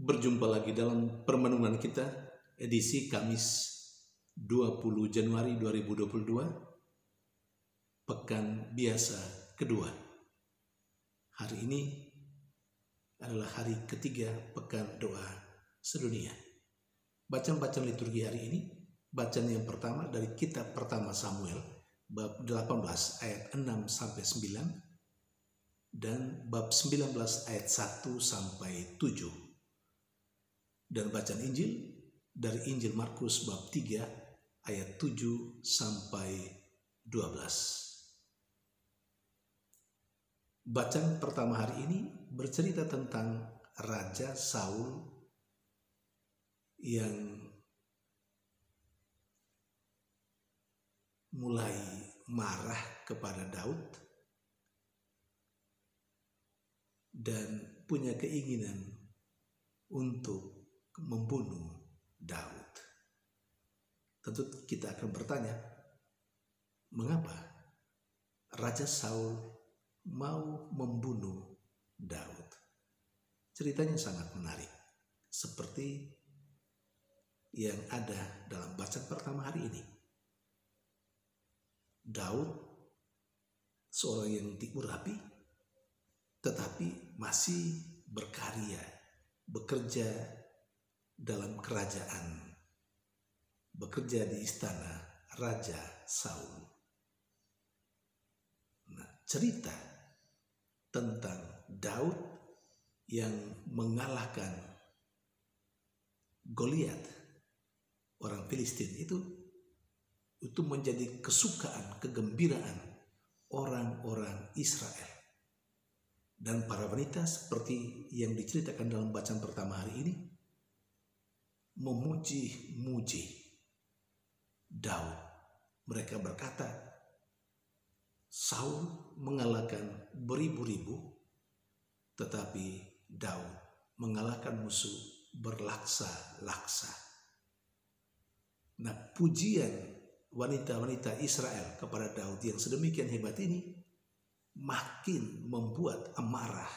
Berjumpa lagi dalam permenungan kita edisi Kamis 20 Januari 2022, pekan biasa kedua. Hari ini adalah hari ketiga pekan doa sedunia. Bacaan-bacaan liturgi hari ini, bacaan yang pertama dari kitab pertama Samuel bab 18 ayat 6 sampai 9 dan bab 19 ayat 1 sampai 7. Dan bacaan Injil dari Injil Markus bab 3 ayat 7 sampai 12. Bacaan pertama hari ini bercerita tentang Raja Saul yang mulai marah kepada Daud dan punya keinginan untuk membunuh Daud. Tentu kita akan bertanya, mengapa Raja Saul mau membunuh Daud? Ceritanya sangat menarik, seperti yang ada dalam bacaan pertama hari ini. Daud seorang yang diurapi, tetapi masih berkarya, bekerja dalam kerajaan, bekerja di istana Raja Saul. Nah, cerita tentang Daud yang mengalahkan Goliat, orang Filistin itu menjadi kesukaan, kegembiraan orang-orang Israel. Dan para wanita seperti yang diceritakan dalam bacaan pertama hari ini, memuji-muji Daud. Mereka berkata, Saul mengalahkan beribu-ribu, tetapi Daud mengalahkan musuh berlaksa-laksa. Nah, pujian wanita-wanita Israel kepada Daud yang sedemikian hebat ini makin membuat amarah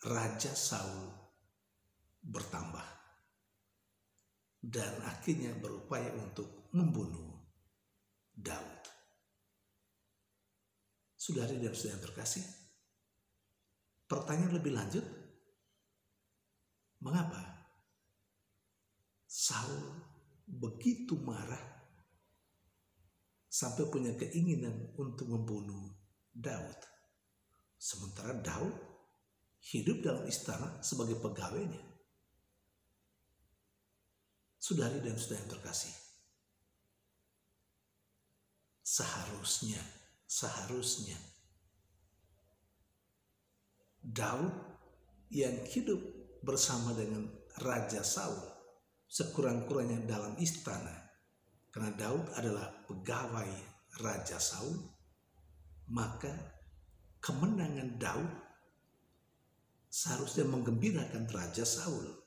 Raja Saul bertambah dan akhirnya berupaya untuk membunuh Daud. Saudari dan saudara terkasih, pertanyaan lebih lanjut, mengapa Saul begitu marah sampai punya keinginan untuk membunuh Daud, sementara Daud hidup dalam istana sebagai pegawainya? Saudari dan saudara yang terkasih, seharusnya Daud yang hidup bersama dengan Raja Saul sekurang-kurangnya dalam istana, karena Daud adalah pegawai Raja Saul, maka kemenangan Daud seharusnya menggembirakan Raja Saul.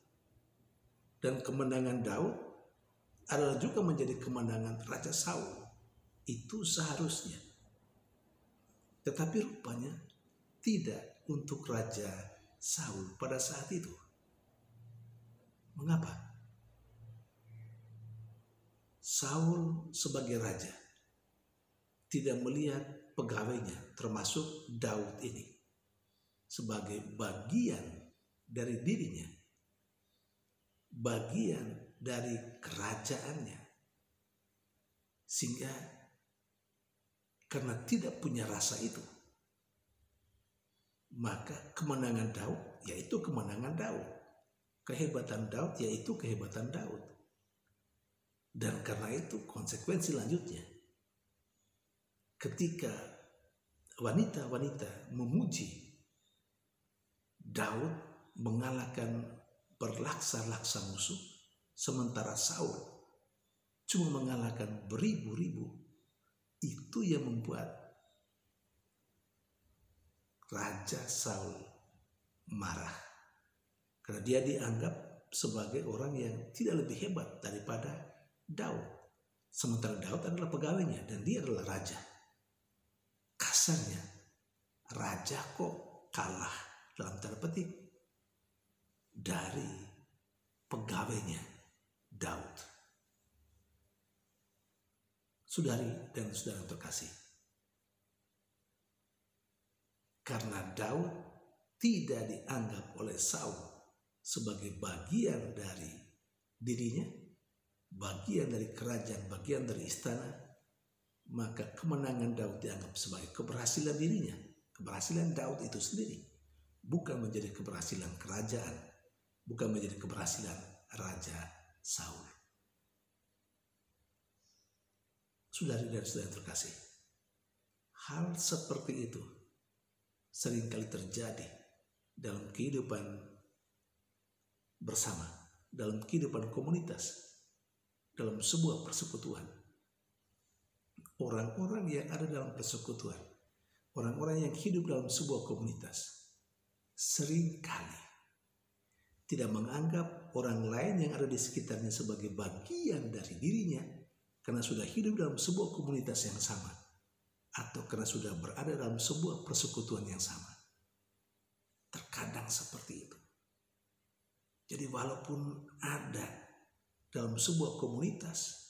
Dan kemenangan Daud adalah juga menjadi kemenangan Raja Saul. Itu seharusnya. Tetapi rupanya tidak untuk Raja Saul pada saat itu. Mengapa? Saul sebagai raja tidak melihat pegawainya, termasuk Daud ini, sebagai bagian dari dirinya, bagian dari kerajaannya, sehingga karena tidak punya rasa itu, maka kemenangan Daud yaitu kemenangan Daud, kehebatan Daud yaitu kehebatan Daud. Dan karena itu konsekuensi lanjutnya, ketika wanita-wanita memuji Daud mengalahkan berlaksa-laksa musuh, sementara Saul cuma mengalahkan beribu-ribu, itu yang membuat Raja Saul marah, karena dia dianggap sebagai orang yang tidak lebih hebat daripada Daud, sementara Daud adalah pegawainya dan dia adalah raja. Kasarnya, raja kok kalah dalam tanda petik. dari pegawainya Daud. Saudari dan saudara terkasih, karena Daud tidak dianggap oleh Saul sebagai bagian dari dirinya, bagian dari kerajaan, bagian dari istana, maka kemenangan Daud dianggap sebagai keberhasilan dirinya, keberhasilan Daud itu sendiri, bukan menjadi keberhasilan kerajaan, bukan menjadi keberhasilan Raja Saul. Saudari dan saudara terkasih, hal seperti itu seringkali terjadi dalam kehidupan bersama, dalam kehidupan komunitas, dalam sebuah persekutuan. Orang-orang yang ada dalam persekutuan, orang-orang yang hidup dalam sebuah komunitas, seringkali tidak menganggap orang lain yang ada di sekitarnya sebagai bagian dari dirinya karena sudah hidup dalam sebuah komunitas yang sama atau karena sudah berada dalam sebuah persekutuan yang sama. Terkadang seperti itu. Jadi walaupun ada dalam sebuah komunitas,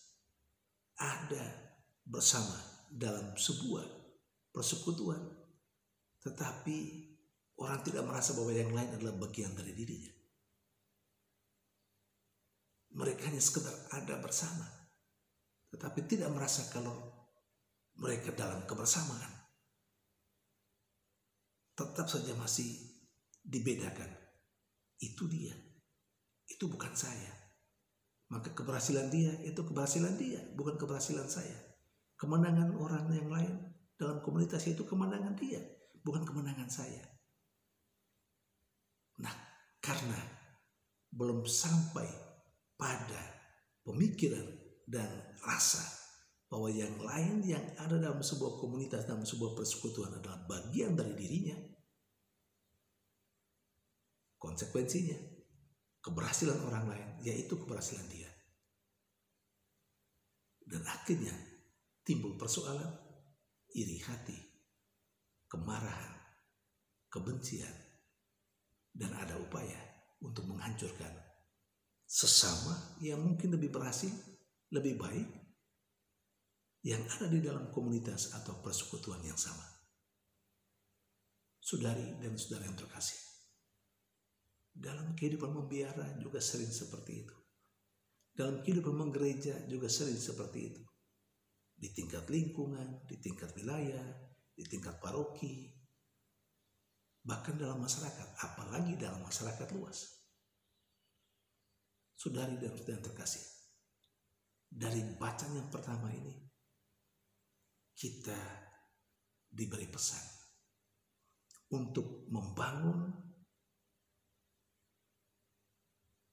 ada bersama dalam sebuah persekutuan, tetapi orang tidak merasa bahwa yang lain adalah bagian dari dirinya. Mereka hanya sekedar ada bersama, tetapi tidak merasa kalau mereka dalam kebersamaan. Tetap saja masih dibedakan. Itu dia, itu bukan saya. Maka keberhasilan dia itu keberhasilan dia, bukan keberhasilan saya. Kemenangan orang yang lain dalam komunitas itu kemenangan dia, bukan kemenangan saya. Nah, karena belum sampai pada pemikiran dan rasa bahwa yang lain yang ada dalam sebuah komunitas, dalam sebuah persekutuan adalah bagian dari dirinya, konsekuensinya keberhasilan orang lain yaitu keberhasilan dia. Dan akhirnya timbul persoalan, iri hati, kemarahan, kebencian, dan ada upaya untuk menghancurkan sesama yang mungkin lebih berhasil, lebih baik, yang ada di dalam komunitas atau persekutuan yang sama. Saudari dan saudara yang terkasih, dalam kehidupan membiara juga sering seperti itu. Dalam kehidupan menggereja juga sering seperti itu. Di tingkat lingkungan, di tingkat wilayah, di tingkat paroki, bahkan dalam masyarakat, apalagi dalam masyarakat luas. Saudari dan saudara terkasih, dari bacaan yang pertama ini, kita diberi pesan untuk membangun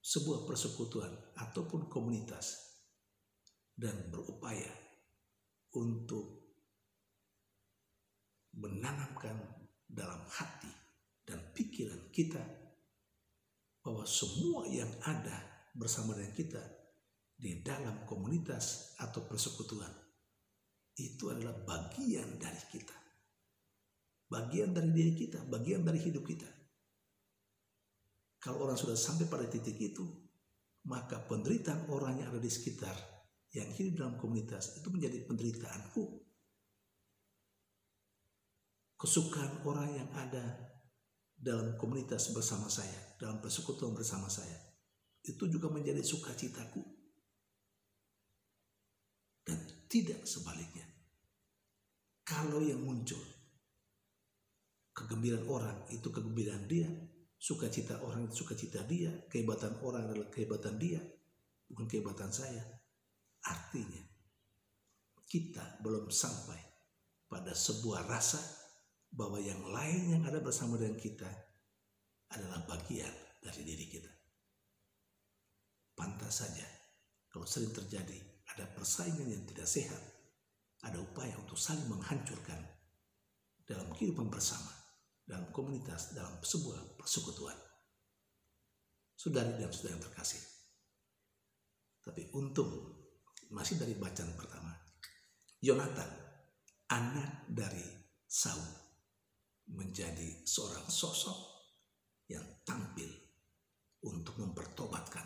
sebuah persekutuan ataupun komunitas dan berupaya untuk menanamkan dalam hati dan pikiran kita bahwa semua yang ada bersama dengan kita di dalam komunitas atau persekutuan itu adalah bagian dari kita, bagian dari diri kita, bagian dari hidup kita. Kalau orang sudah sampai pada titik itu, maka penderitaan orang yang ada di sekitar yang hidup dalam komunitas itu menjadi penderitaanku. Kesukaan orang yang ada dalam komunitas bersama saya, dalam persekutuan bersama saya, itu juga menjadi sukacitaku. Dan tidak sebaliknya. Kalau yang muncul kegembiraan orang itu kegembiraan dia, sukacita orang itu sukacita dia, kehebatan orang adalah kehebatan dia, bukan kehebatan saya. Artinya kita belum sampai pada sebuah rasa bahwa yang lain yang ada bersama dengan kita adalah bagian dari diri kita. Pantas saja kalau sering terjadi ada persaingan yang tidak sehat, ada upaya untuk saling menghancurkan dalam kehidupan bersama, dalam komunitas, dalam sebuah persekutuan. Saudari dan saudara yang terkasih, tapi untung masih dari bacaan pertama, Yonatan, anak dari Saul, menjadi seorang sosok yang tampil untuk mempertobatkan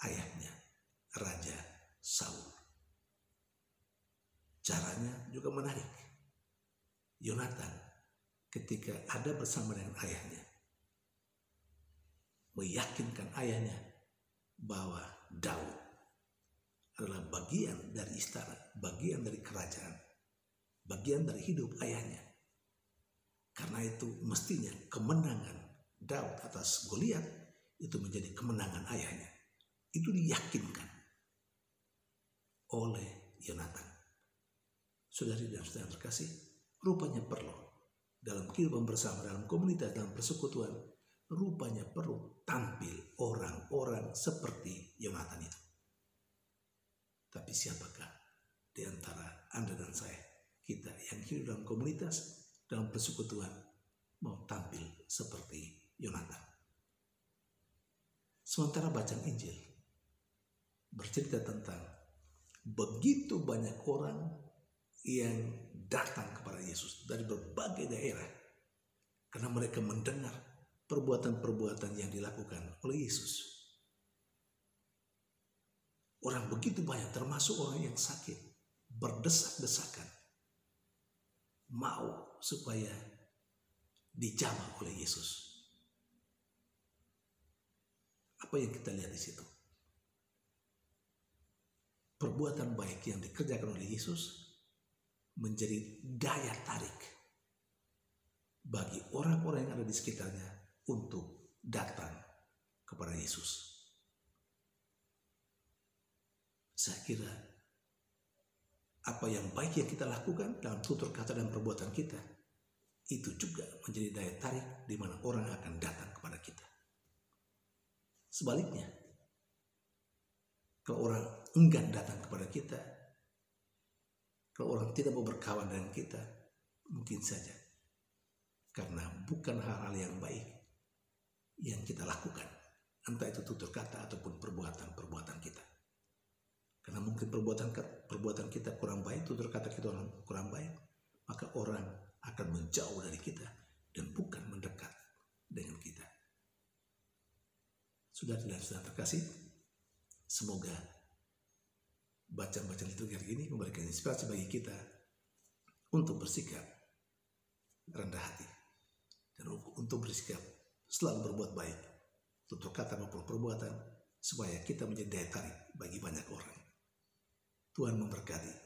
ayahnya, Raja Saul. Caranya juga menarik. Yonatan ketika ada bersama dengan ayahnya, meyakinkan ayahnya bahwa Daud adalah bagian dari istana, bagian dari kerajaan, bagian dari hidup ayahnya. Karena itu mestinya kemenangan Daud atas Goliat itu menjadi kemenangan ayahnya. Itu diyakinkan oleh Yonatan. Saudari dan saudara terkasih, rupanya perlu dalam kehidupan bersama, dalam komunitas, dalam persekutuan, rupanya perlu tampil orang-orang seperti Yonatan itu. Tapi siapakah di antara Anda dan saya, kita yang hidup dalam komunitas, dalam persekutuan, mau tampil seperti Yonatan? Sementara bacaan Injil bercerita tentang begitu banyak orang yang datang kepada Yesus dari berbagai daerah karena mereka mendengar perbuatan-perbuatan yang dilakukan oleh Yesus. Orang begitu banyak, termasuk orang yang sakit, berdesak-desakan, mau supaya dijamah oleh Yesus. Apa yang kita lihat di situ? Perbuatan baik yang dikerjakan oleh Yesus menjadi daya tarik bagi orang-orang yang ada di sekitarnya untuk datang kepada Yesus. Saya kira apa yang baik yang kita lakukan dalam tutur kata dan perbuatan kita, itu juga menjadi daya tarik di mana orang akan datang kepada kita. Sebaliknya, kalau orang enggan datang kepada kita, kalau orang tidak mau berkawan dengan kita, mungkin saja karena bukan hal-hal yang baik yang kita lakukan, entah itu tutur kata ataupun perbuatan-perbuatan kita. Karena mungkin perbuatan kita kurang baik, tutur kata kita kurang baik, maka orang akan menjauh dari kita dan bukan mendekat dengan kita. Sudah dan saudara terkasih, semoga bacaan-bacaan liturgi hari ini memberikan inspirasi bagi kita untuk bersikap rendah hati dan untuk bersikap selalu berbuat baik, tutur kata maupun perbuatan, supaya kita menjadi daya tarik bagi banyak orang. Tuhan memberkati.